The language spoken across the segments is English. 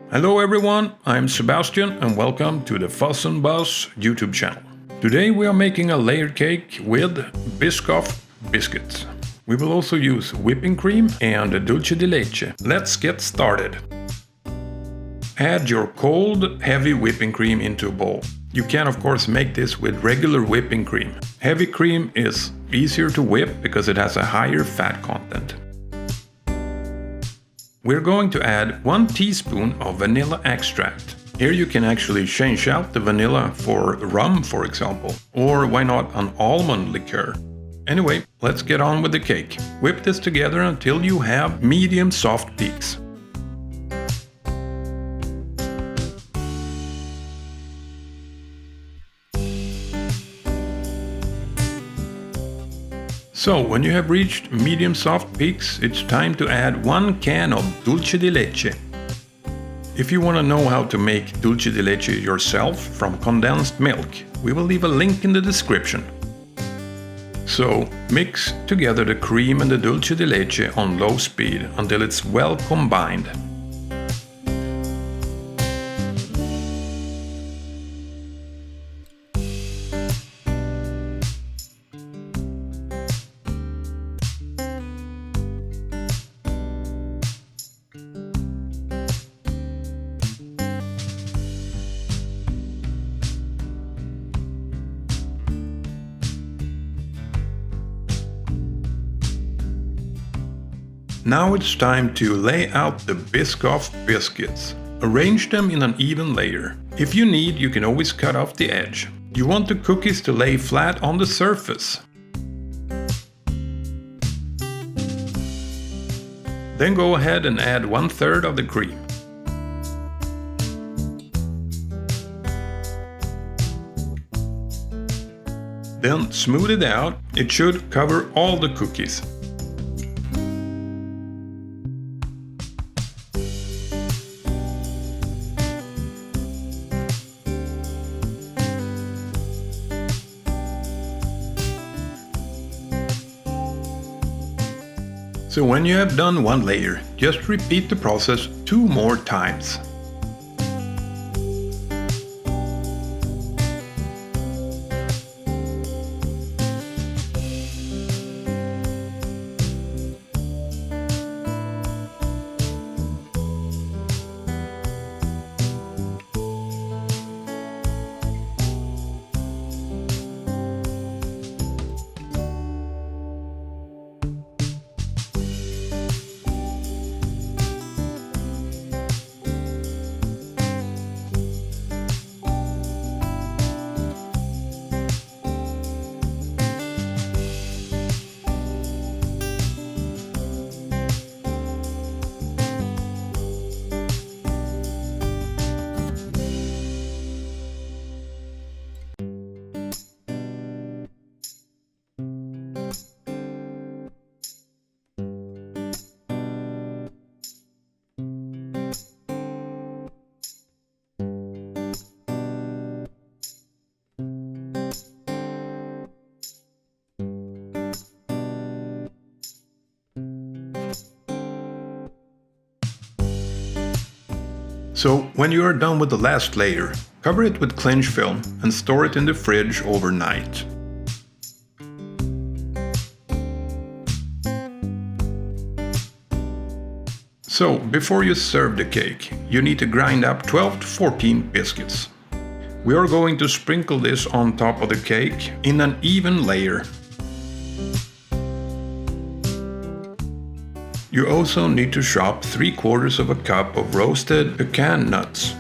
Hello everyone, I'm Sebastian and welcome to the Fuzz and Buzz YouTube channel. Today we are making a layered cake with Biscoff biscuits. We will also use whipping cream and Dulce de Leche. Let's get started. Add your cold, heavy whipping cream into a bowl. You can of course make this with regular whipping cream. Heavy cream is easier to whip because it has a higher fat content. We're going to add 1 teaspoon of vanilla extract. Here you can actually change out the vanilla for rum, for example, or why not an almond liqueur. Anyway, let's get on with the cake. Whip this together until you have medium soft peaks. So, when you have reached medium soft peaks, it's time to add 1 can of Dulce de Leche. If you want to know how to make Dulce de Leche yourself from condensed milk, we will leave a link in the description. So, mix together the cream and the Dulce de Leche on low speed until it's well combined. Now it's time to lay out the Biscoff biscuits. Arrange them in an even layer. If you need, you can always cut off the edge. You want the cookies to lay flat on the surface. Then go ahead and add 1/3 of the cream. Then smooth it out. It should cover all the cookies. So when you have done 1 layer, just repeat the process 2 more times. So when you are done with the last layer, cover it with cling film and store it in the fridge overnight. So before you serve the cake, you need to grind up 12 to 14 biscuits. We are going to sprinkle this on top of the cake in an even layer. You also need to chop 3/4 of a cup of roasted pecan nuts.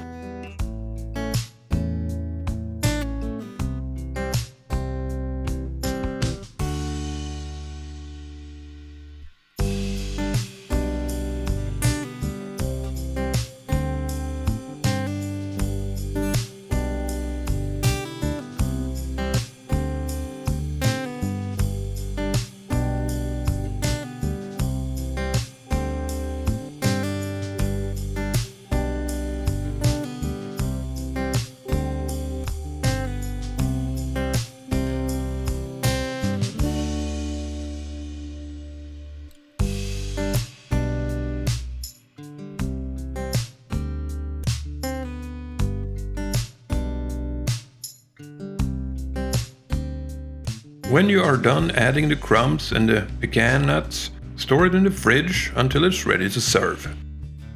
When you are done adding the crumbs and the pecan nuts, store it in the fridge until it's ready to serve.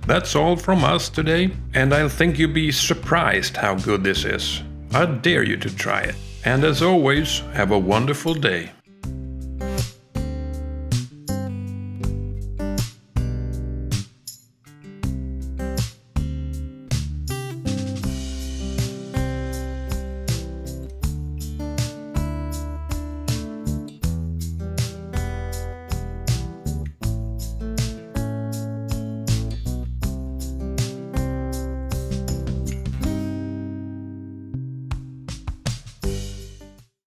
That's all from us today, and I think you'll be surprised how good this is. I dare you to try it. And as always, have a wonderful day.